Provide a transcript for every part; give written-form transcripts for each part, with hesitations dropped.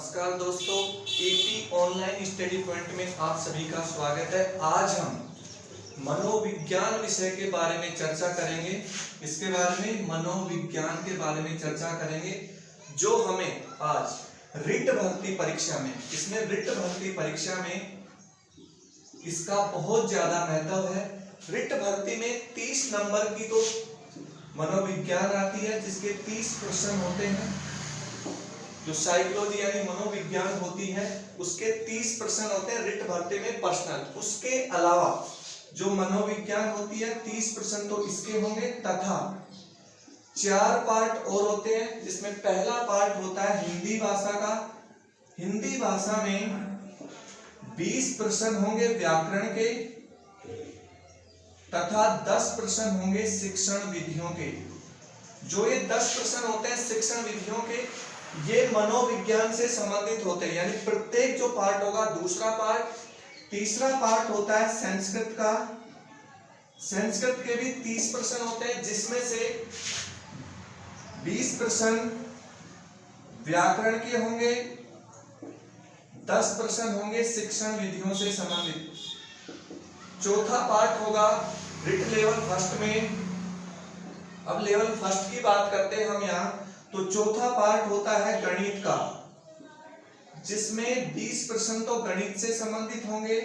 नमस्कार दोस्तों, AP online study point में आप सभी का स्वागत है। आज हम मनोविज्ञान विषय के बारे में चर्चा करेंगे। इसके बारे में मनोविज्ञान के बारे में चर्चा करेंगे जो हमें आज रिट भर्ती परीक्षा में, इसमें रिट भर्ती परीक्षा में इसका बहुत ज्यादा महत्व है। रिट भर्ती में 30 नंबर की तो मनोविज्ञान आती है जिसके 30 प्रश्न होते हैं। जो साइकोलॉजी यानी मनोविज्ञान होती है उसके 30 प्रश्न होते हैं रिट भर्ती में पर्सनल। उसके अलावा जो मनोविज्ञान होती है 30 प्रश्न तो इसके होंगे तथा 4 पार्ट और होते हैं, जिसमें पहला पार्ट होता है हिंदी भाषा का। हिंदी भाषा में 20 प्रश्न होंगे व्याकरण के तथा 10 प्रश्न होंगे शिक्षण विधियों के। जो ये 10 प्रश्न होते हैं शिक्षण विधियों के, ये मनोविज्ञान से संबंधित होते हैं, यानी प्रत्येक जो पार्ट होगा। दूसरा पार्ट, तीसरा पार्ट होता है संस्कृत का। संस्कृत के भी 30 प्रश्न होते हैं जिसमें से 20 प्रश्न व्याकरण के होंगे, 10 प्रश्न होंगे शिक्षण विधियों से संबंधित। चौथा पार्ट होगा रिट लेवल फर्स्ट में। अब लेवल फर्स्ट की बात करते हैं हम यहाँ, तो चौथा पार्ट होता है गणित का, जिसमें 20 प्रश्न तो गणित से संबंधित होंगे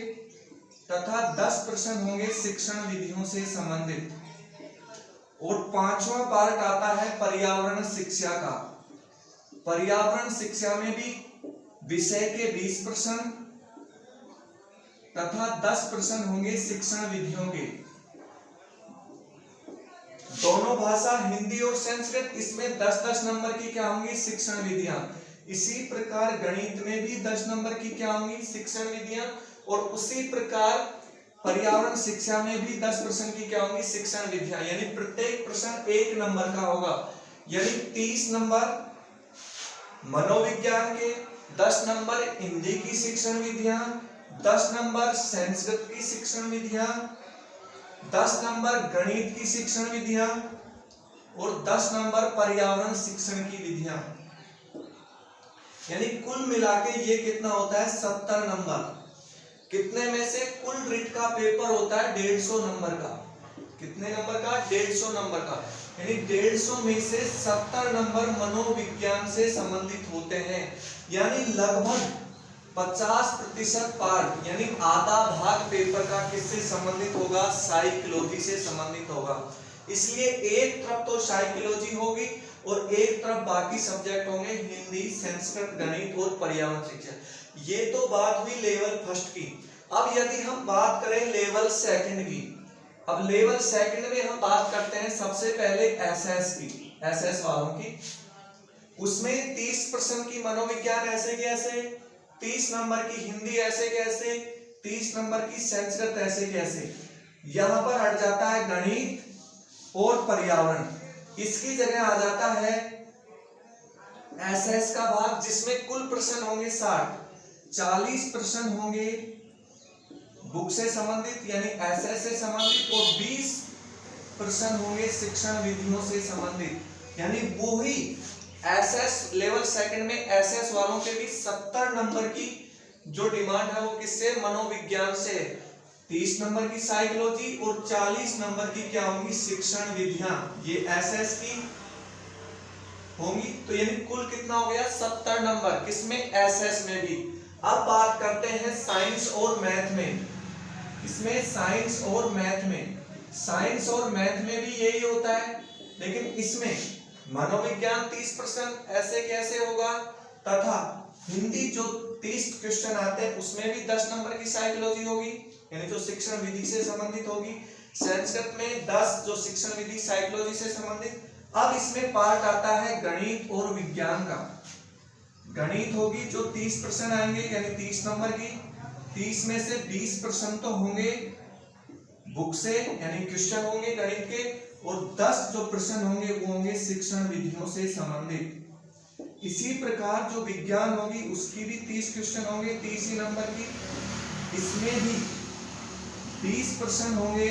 तथा 10 प्रश्न होंगे शिक्षण विधियों से संबंधित। और पांचवा पार्ट आता है पर्यावरण शिक्षा का। पर्यावरण शिक्षा में भी विषय के 20 प्रश्न तथा 10 प्रश्न होंगे शिक्षण विधियों के। दोनों भाषा हिंदी और संस्कृत, इसमें 10-10 नंबर की क्या होंगी शिक्षण विधियां। इसी प्रकार गणित में भी 10 नंबर की क्या होंगी शिक्षण विधियां। और उसी प्रकार पर्यावरण शिक्षा में भी 10 प्रश्न की क्या होंगी शिक्षण विधियां, यानी प्रत्येक प्रश्न 1 नंबर का होगा। यानी 30 नंबर मनोविज्ञान के, 10 नंबर हिंदी की शिक्षण विधियां, 10 नंबर संस्कृत की शिक्षण विधियां, 10 नंबर गणित की शिक्षण विधियां और 10 नंबर पर्यावरण शिक्षण की विधियां। यानी कुल मिलाके ये कितना होता है 70 नंबर। कितने में से कुल रिट का पेपर होता है 150 नंबर का। कितने नंबर का 150 नंबर का, यानी 150 में से 70 नंबर मनोविज्ञान से संबंधित होते हैं। यानी लगभग 50% पार्ट, यानी आधा भाग पेपर का किससे संबंधित होगा साइकोलॉजी से संबंधित होगा। इसलिए एक तरफ तो साइकोलॉजी होगी और एक तरफ बाकी सब्जेक्ट होंगे हिंदी, संस्कृत, गणित और पर्यावरण शिक्षा। ये तो बात हुई लेवल फर्स्ट की। अब यदि हम बात करें लेवल सेकंड की, अब लेवल सेकंड में हम बात करते हैं सबसे पहले एसएस की, एसएस वालों की। उसमें 30 प्रश्न की मनोविज्ञान ऐसे कैसे, 30 नंबर की हिंदी ऐसे कैसे, 30 नंबर की संस्कृत ऐसे कैसे। यहां पर हट जाता है गणित और पर्यावरण, इसकी जगह आ जाता है एसएस का भाग, जिसमें कुल प्रश्न होंगे 60। 40 प्रश्न होंगे बुक से संबंधित यानी एसएस से संबंधित और 20 प्रश्न होंगे शिक्षण विधियों से संबंधित। यानी वो ही एसएस लेवल सेकंड में एसएस वालों के भी 70 नंबर की जो डिमांड है वो किससे, मनोविज्ञान से। 30 नंबर की साइकोलॉजी और 40 नंबर की क्या होंगी शिक्षण विधियां, ये एसएस की होंगी। तो यानी कुल कितना हो गया 70 नंबर, किसमें एसएस में भी। अब बात करते हैं साइंस और मैथ में। इसमें साइंस और मैथ में, साइंस और मैथ में भी यही होता है, लेकिन इसमें मनोविज्ञान 30 प्रश्न ऐसे कैसे होगा तथा हिंदी जो 30 क्वेश्चन आते हैं उसमें भी 10 नंबर की साइकोलॉजी होगी, यानी जो शिक्षण विधि से संबंधित होगी। संस्कृत में 10 जो शिक्षण विधि साइकोलॉजी से संबंधित। अब इसमें पार्ट आता है गणित और विज्ञान का। गणित होगी जो 30 प्रश्न आएंगे, यानी 30 नंबर की। 30 में से 20 प्रश्न तो होंगे बुक से, यानी क्वेश्चन होंगे गणित के, और 10 जो प्रश्न होंगे वो होंगे शिक्षण विधियों से संबंधित। इसी प्रकार जो विज्ञान होगी उसकी भी 30 क्वेश्चन होंगे 30 ही नंबर की। इसमें भी 20 प्रश्न होंगे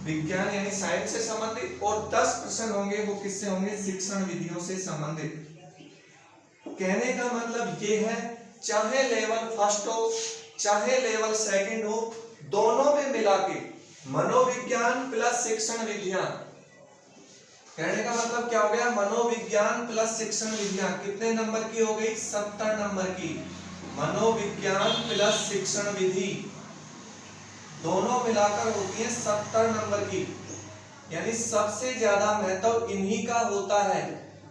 विज्ञान यानी साइंस से संबंधित और 10 प्रश्न होंगे वो किससे होंगे शिक्षण विधियों से संबंधित। कहने का मतलब ये है, चाहे लेवल फर्स्ट हो चाहे लेवल सेकंड हो, दोनों में मिला के मनोविज्ञान प्लस शिक्षण विज्ञान, कहने का मतलब क्या हो गया, मनोविज्ञान प्लस शिक्षण विज्ञान कितने नंबर की हो गई, 70 नंबर की। मनोविज्ञान प्लस शिक्षण विधि दोनों मिलाकर होती है 70 नंबर की, यानी सबसे ज्यादा महत्व इन्हीं का होता है।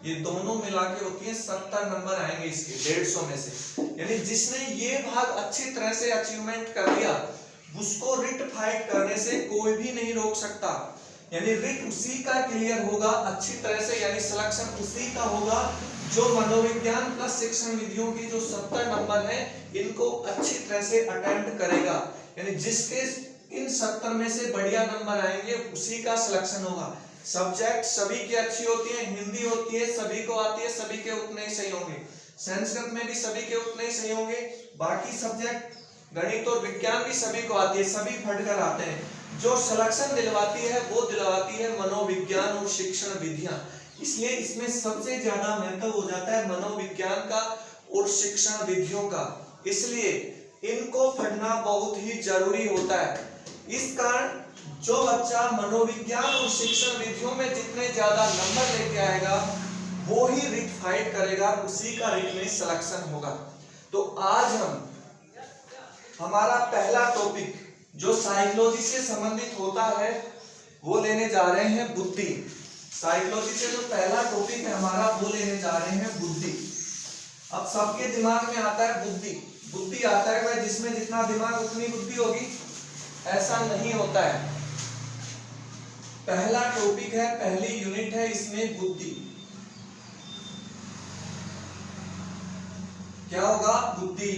ये दोनों मिला के होती है 70 नंबर आएंगे इसके 150 में से। यानी जिसने ये भाग अच्छी तरह से अचीवमेंट कर लिया उसको रिट फाइट करने से कोई भी नहीं रोक सकता। यानी रिट उसी का क्लियर होगा अच्छी तरह से, यानी सिलेक्शन उसी का होगा जो मनोविज्ञान प्लस शिक्षण विधियों की जो 70 नंबर है इनको अच्छी तरह से अटेम्प्ट करेगा। यानी जिसके इन 70 में से बढ़िया नंबर आएंगे उसी का सिलेक्शन होगा। सब्जेक्ट सभी की अच्छी होती है, हिंदी होती है सभी को आती है, सभी के उतने ही सही होंगे, संस्कृत में भी सभी के उतने ही सही होंगे, बाकी सब्जेक्ट गणित और विज्ञान भी सभी को आती है, सभी फटकर आते हैं। जो सिलेक्शन दिलवाती है वो दिलवाती है मनोविज्ञान और शिक्षण विधियां, इसलिए इसमें सबसे ज्यादा महत्व हो जाता है मनोविज्ञान का और शिक्षण विधियों का, इसलिए इनको पढ़ना बहुत ही जरूरी होता है। इस कारण जो बच्चा मनोविज्ञान और शिक्षण विधियों में जितने ज्यादा नंबर लेके आएगा वो ही रिट फाइट करेगा, उसी का रिट में सिलेक्शन होगा। तो आज हम हमारा पहला टॉपिक जो साइकोलॉजी से संबंधित होता है वो लेने जा रहे हैं बुद्धि। साइकोलॉजी से जो पहला टॉपिक है हमारा वो लेने जा रहे हैं बुद्धि। अब सबके दिमाग में आता है बुद्धि, बुद्धि आता है भाई जिसमें जितना दिमाग उतनी बुद्धि होगी, ऐसा नहीं होता है। पहला टॉपिक है, पहली यूनिट है इसमें बुद्धि। क्या होगा, बुद्धि।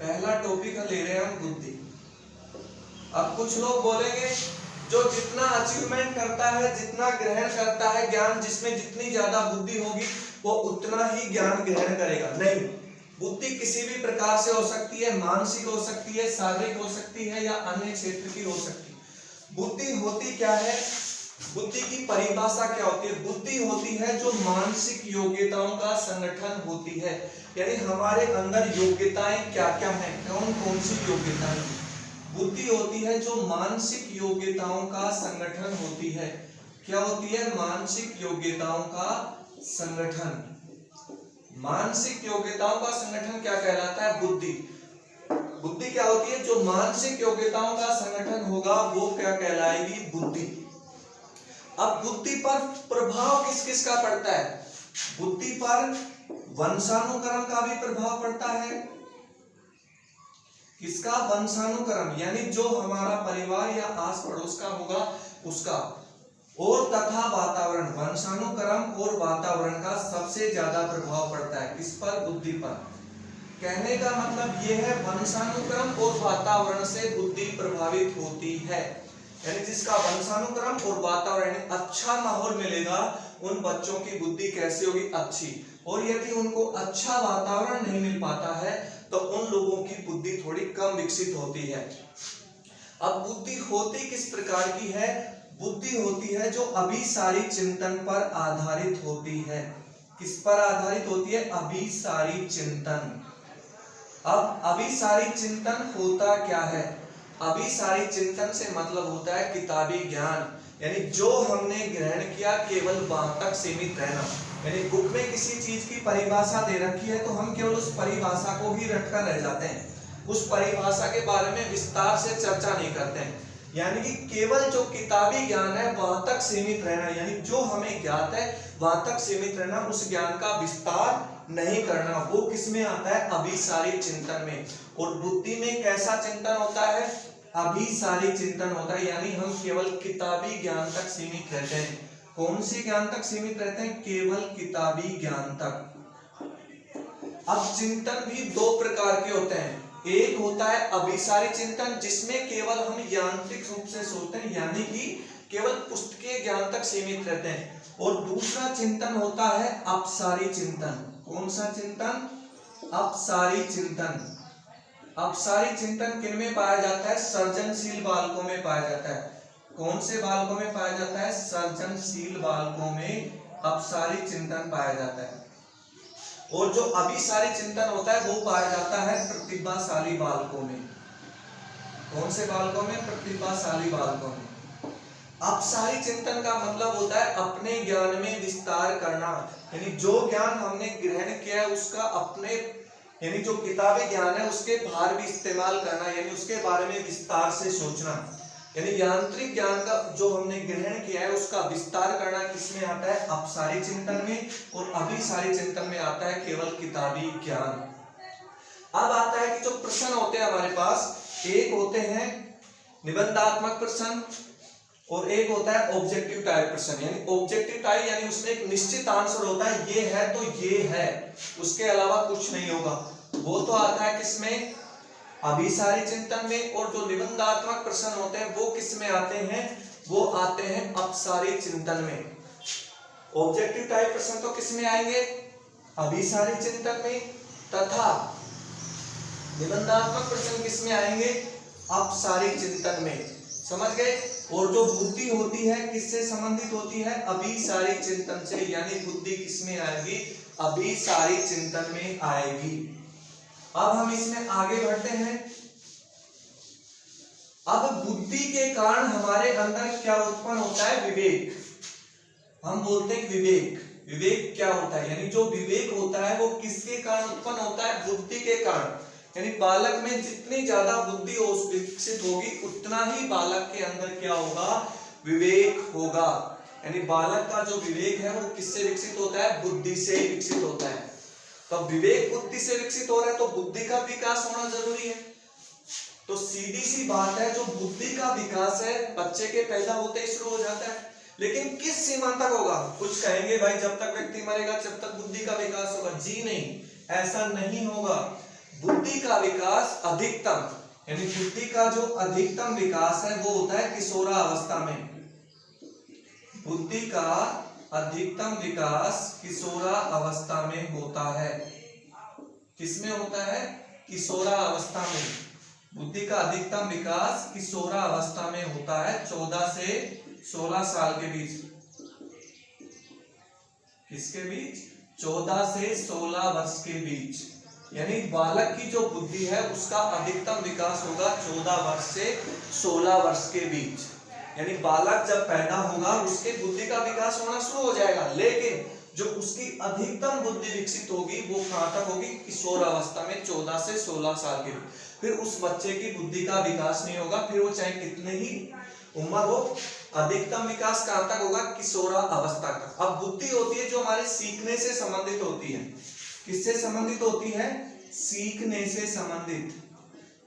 पहला टॉपिक ले रहे हैं हम बुद्धि। अब कुछ लोग बोलेंगे जो जितना अचीवमेंट करता है, जितना ग्रहण करता है ज्ञान, जिसमें जितनी ज्यादा बुद्धि होगी वो उतना ही ज्ञान ग्रहण करेगा। नहीं, बुद्धि किसी भी प्रकार से हो सकती है, मानसिक हो सकती है, शारीरिक हो सकती है या अन्य क्षेत्र की हो सकती है। बुद्धि होती क्या है, बुद्धि की परिभाषा क्या होती है? बुद्धि होती है जो मानसिक योग्यताओं का संगठन होती है। यानी हमारे अंदर योग्यताएं क्या क्या हैं, कौन कौन सी योग्यताएं। बुद्धि होती है जो मानसिक योग्यताओं का संगठन होती है। क्या होती है? मानसिक योग्यताओं का संगठन। मानसिक योग्यताओं का संगठन क्या कहलाता है? बुद्धि। बुद्धि क्या होती है? जो मानसिक योग्यताओं का संगठन होगा वो क्या कहलाएगी? बुद्धि। अब बुद्धि पर प्रभाव किस किस का पड़ता है? बुद्धि पर वंशानुक्रम का भी प्रभाव पड़ता है। किसका? वंशानुक्रम, यानी जो हमारा परिवार या आस पड़ोस का होगा उसका, और तथा वातावरण। वंशानुक्रम और वातावरण का सबसे ज्यादा प्रभाव पड़ता है किस पर? बुद्धि पर। कहने का मतलब यह है वंशानुक्रम और वातावरण से बुद्धि प्रभावित होती है। यानी जिसका वंशानुक्रम और वातावरण अच्छा माहौल मिलेगा उन बच्चों की बुद्धि कैसी होगी? अच्छी। और यदि उनको अच्छा वातावरण नहीं मिल पाता है तो उन लोगों की बुद्धि थोड़ी कम विकसित होती है। अब बुद्धि होती किस प्रकार की है? बुद्धि होती है जो अभिसारी चिंतन पर आधारित होती है। किस पर आधारित होती है? अभिसारी चिंतन। अब अभिसारी चिंतन होता क्या है? अभिसारी चिंतन से मतलब होता है किताबी ज्ञान, यानी जो हमने ग्रहण किया केवल वहां तक सीमित रहना। यानी बुक में किसी चीज की परिभाषा दे रखी है तो हम केवल उस परिभाषा को ही रटकर रह जाते हैं, उस परिभाषा के बारे में विस्तार से चर्चा नहीं करते हैं। यानी कि केवल जो किताबी ज्ञान है वहां तक सीमित रहना, यानी जो हमें ज्ञात है वहां तक सीमित रहना, उस ज्ञान का विस्तार नहीं करना। वो किस में आता है? अभिसारी चिंतन में। और बुद्धि में कैसा चिंतन होता है? अभिसारी चिंतन होता है, यानी हम केवल किताबी ज्ञान तक सीमित रहते हैं। कौन से ज्ञान तक सीमित रहते हैं? केवल किताबी ज्ञान तक। अब चिंतन भी दो प्रकार के होते हैं। एक होता है अभिसारी चिंतन जिसमें केवल हम यांत्रिक रूप से सोचते हैं, यानी कि केवल पुस्तकीय ज्ञान तक सीमित रहते हैं। और दूसरा चिंतन होता है अपसारी चिंतन। कौन सा चिंतन? अपसारी चिंतन। अपसारी चिंतन किन में पाया जाता है? सर्जनशील बालकों में पाया जाता है। कौन से बालकों में पाया जाता है? सर्जनशील बालकों में अपसारी चिंतन पाया जाता है। और जो अभिसारी चिंतन होता है वो पाया जाता है प्रतिभाशाली बालकों में। कौन से बालकों में? प्रतिभाशाली बालकों में। अपसारी चिंतन का मतलब होता है अपने ज्ञान में विस्तार करना, यानी जो ज्ञान हमने ग्रहण किया है उसका अपने, यानी जो किताबी ज्ञान है उसके बाहर भी इस्तेमाल करना, यानी उसके बारे में विस्तार से सोचना। यानी यांत्रिक ज्ञान का जो हमने ग्रहण किया है उसका विस्तार करना किसमें आता है? अपसारी चिंतन में। और अभिसारी चिंतन में आता है केवल किताबी ज्ञान। अब आता है कि जो प्रश्न होते हैं हमारे पास, एक होते हैं निबंधात्मक प्रश्न और एक होता है ऑब्जेक्टिव टाइप प्रश्न। यानी ऑब्जेक्टिव टाइप यानी उसमें एक निश्चित आंसर होता है, ये है तो ये है, उसके अलावा कुछ नहीं होगा। वो तो आता है किसमें? अभिसारी चिंतन में। और जो निबंधात्मक प्रश्न होते हैं वो किसमें आते हैं? वो आते हैं अपसारी चिंतन में। ऑब्जेक्टिव टाइप प्रश्न तो किसमें आएंगे? अभिसारी चिंतन में। तथा निबंधात्मक प्रश्न किसमें आएंगे? अपसारी चिंतन में। समझ गए? और जो बुद्धि होती है किससे संबंधित होती है? अभिसारी चिंतन से। यानी बुद्धि किसमें आएगी? अभिसारी चिंतन में आएगी। अब हम इसमें आगे बढ़ते हैं। अब बुद्धि के कारण हमारे अंदर क्या उत्पन्न होता है? विवेक। हम बोलते हैं विवेक। विवेक क्या होता है? यानी जो विवेक होता है वो किसके कारण उत्पन्न होता है? बुद्धि के कारण। यानी बालक में जितनी ज्यादा बुद्धि विकसित होगी उतना ही बालक के अंदर क्या होगा? विवेक होगा। यानी बालक का जो विवेक है वो किससे विकसित होता है? बुद्धि से विकसित होता है। तो विवेक बुद्धि से विकसित हो रहा है तो बुद्धि का विकास होना जरूरी है। तो सीधी सी बात है, जो बुद्धि का विकास है बच्चे के पैदा होते ही शुरू हो जाता है। लेकिन किस सीमा तक होगा? कुछ कहेंगे भाई जब तक व्यक्ति मरेगा जब तक बुद्धि का विकास होगा। जी नहीं, ऐसा नहीं होगा। बुद्धि का विकास अधिकतम, यानी बुद्धि का जो अधिकतम विकास है वो होता है किशोरावस्था में। बुद्धि का अधिकतम विकास किशोरावस्था में होता है। किसमें होता है? किशोरावस्था में। बुद्धि का अधिकतम विकास किशोरावस्था में होता है, 14 से 16 साल के बीच। किसके बीच? 14 से 16 वर्ष के बीच। यानी बालक की जो बुद्धि है उसका अधिकतम विकास होगा 14 वर्ष से 16 वर्ष के बीच। यानी बालक जब पैदा होगा उसके बुद्धि का विकास होना शुरू हो जाएगा, लेकिन जो उसकी अधिकतम बुद्धि विकसित होगी वो कहां तक होगी? किशोरावस्था में, 14 से 16 साल के बीच। फिर उस बच्चे की बुद्धि का विकास नहीं होगा, फिर वो चाहे कितने ही उम्र हो, अधिकतम विकास कहां तक होगा? किशोरावस्था तक। अब बुद्धि होती है जो हमारे सीखने से संबंधित होती है। किससे संबंधित होती है? सीखने से संबंधित।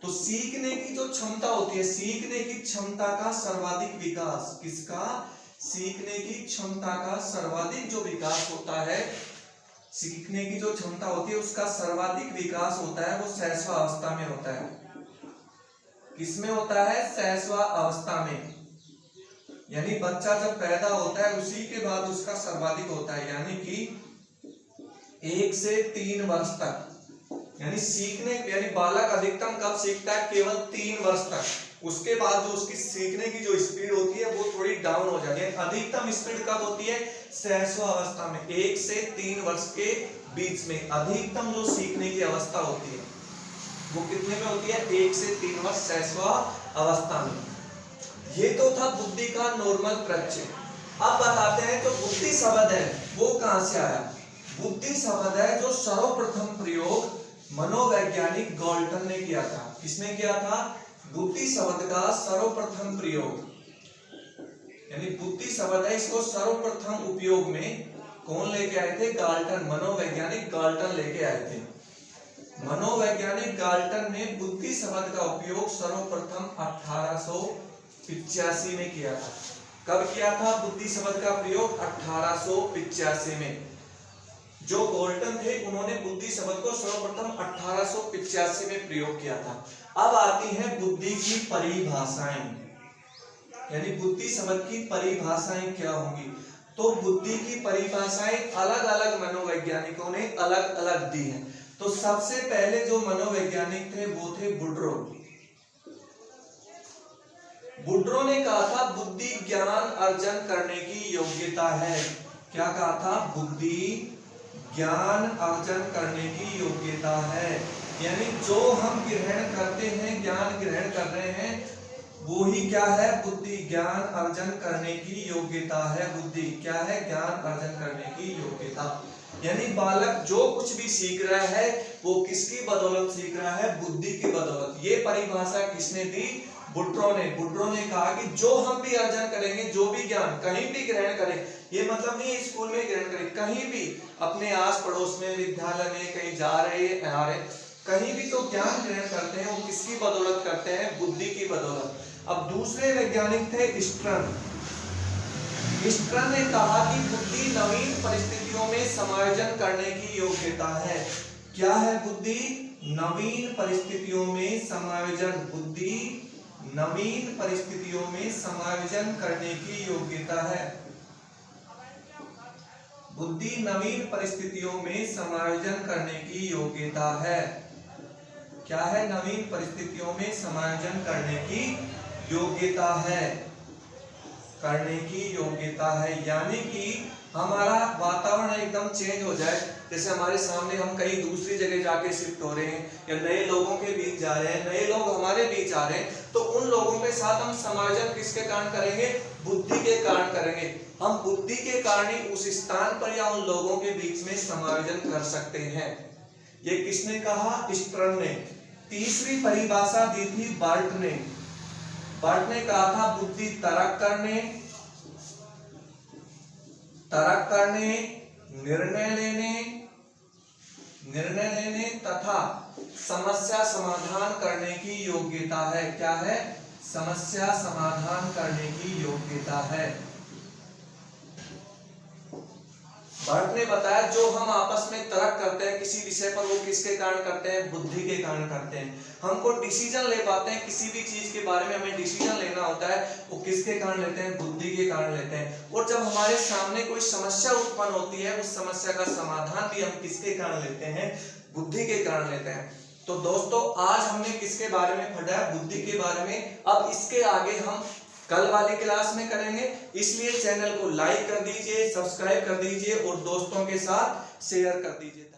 तो सीखने की जो क्षमता होती है, सीखने की क्षमता का सर्वाधिक विकास, किसका? सीखने की क्षमता का सर्वाधिक जो विकास होता है, सीखने की जो क्षमता होती है उसका सर्वाधिक विकास होता है वो शैशवावस्था में होता है। किसमें होता है? शैशवावस्था में। यानी बच्चा जब पैदा होता है उसी के बाद उसका सर्वाधिक होता है, यानी कि 1 से 3 वर्ष तक। यानी सीखने, यानी बालक अधिकतम कब सीखता है? केवल 3 वर्ष तक। उसके बाद जो उसकी सीखने की जो स्पीड होती है वो थोड़ी डाउन हो जाती है। अधिकतम स्पीड कब होती है? शैशवावस्था में, 1 से 3 वर्ष के बीच में अधिकतम जो सीखने की अवस्था होती है वो कितने में होती है? 1 से 3 वर्ष शैशवावस्था में। ये तो था बुद्धि का नॉर्मल परिचय। अब बताते हैं जो बुद्धि शब्द है वो कहां से आया? बुद्धि शब्द है जो सर्वप्रथम प्रयोग मनोवैज्ञानिक गाल्टन ने किया था। किसने किया था? बुद्धि शब्द का सर्वप्रथम प्रयोग, यानी बुद्धि शब्द है इसको सर्वप्रथम उपयोग में कौन लेके आए थे? गाल्टन, मनोवैज्ञानिक गाल्टन लेके आए थे। मनोवैज्ञानिक गाल्टन ने बुद्धि शब्द का उपयोग सर्वप्रथम 1885 में किया था। कब किया था बुद्धि शब्द का प्रयोग? 1885 में। जो गाल्टन थे उन्होंने बुद्धि शब्द को सर्वप्रथम 1885 में प्रयोग किया था। अब आती है बुद्धि की परिभाषाएं, यानी बुद्धि शब्द की परिभाषाएं क्या होंगी? तो बुद्धि की परिभाषाएं अलग अलग मनोवैज्ञानिकों ने अलग अलग दी हैं। तो सबसे पहले जो मनोवैज्ञानिक थे वो थे वुड्रो। वुड्रो ने कहा था बुद्धि ज्ञान अर्जन करने की योग्यता है। क्या कहा था? बुद्धि ज्ञान अर्जन करने की योग्यता है। यानी जो हम ग्रहण करते हैं, ज्ञान ग्रहण कर रहे हैं, वो ही क्या है? बुद्धि। ज्ञान अर्जन करने की योग्यता है बुद्धि। क्या है? ज्ञान अर्जन करने की योग्यता। यानी बालक जो कुछ भी सीख रहा है वो किसकी बदौलत सीख रहा है? बुद्धि की बदौलत। ये परिभाषा किसने दी? बुट्रो ने। बुट्रो ने कहा कि जो हम भी अर्जन करेंगे, जो भी ज्ञान कहीं भी ग्रहण करें, ये मतलब नहीं स्कूल में ग्रहण करें, कहीं भी अपने आस पड़ोस में, विद्यालय में, कहीं जा रहे आ रहे, कहीं भी तो ज्ञान ग्रहण करते हैं, वो किसकी बदौलत करते हैं? बुद्धि की बदौलत। अब दूसरे वैज्ञानिक थे स्टर्न। स्टर्न ने कहा कि बुद्धि नवीन परिस्थितियों में समायोजन करने की योग्यता है। क्या है बुद्धि? नवीन परिस्थितियों में समायोजन। बुद्धि नवीन परिस्थितियों में समायोजन करने की योग्यता है। बुद्धि नवीन परिस्थितियों में समायोजन करने की योग्यता है। क्या है? नवीन परिस्थितियों में समायोजन करने की योग्यता है। करने की योग्यता है। यानी कि हमारा वातावरण एकदम चेंज हो जाए, जैसे हमारे सामने हम कहीं दूसरी जगह जाके शिफ्ट हो रहे हैं या नए लोगों के बीच जा रहे हैं, नए लोग हमारे बीच आ रहे हैं, तो उन लोगों के साथ हम समायोजन किसके कारण करेंगे? बुद्धि के कारण करेंगे। हम बुद्धि के कारण ही उस स्थान पर या उन लोगों के बीच में समायोजन कर सकते हैं। ये किसने कहा? स्टर्न ने। तीसरी परिभाषा दी थी बर्ट ने। बर्ट ने कहा था बुद्धि तर्क करने, निर्णय लेने तथा समस्या समाधान करने की योग्यता है। क्या है? समस्या समाधान करने की योग्यता है। बर्ट ने बताया जो हम आपस में तर्क करते हैं किसी विषय पर, वो किसके कारण करते हैं? बुद्धि के कारण करते हैं। हमको डिसीजन ले पाते हैं, किसी भी चीज के बारे में हमें डिसीजन लेना होता है, वो किसके कारण लेते हैं? बुद्धि के कारण लेते हैं। और जब हमारे सामने कोई समस्या उत्पन्न होती है, उस समस्या का समाधान भी हम किसके कारण लेते हैं? बुद्धि के कारण लेते हैं। तो दोस्तों आज हमने किसके बारे में पढ़ा है? बुद्धि के बारे में। अब इसके आगे हम कल वाली क्लास में करेंगे, इसलिए चैनल को लाइक कर दीजिए, सब्सक्राइब कर दीजिए और दोस्तों के साथ शेयर कर दीजिए।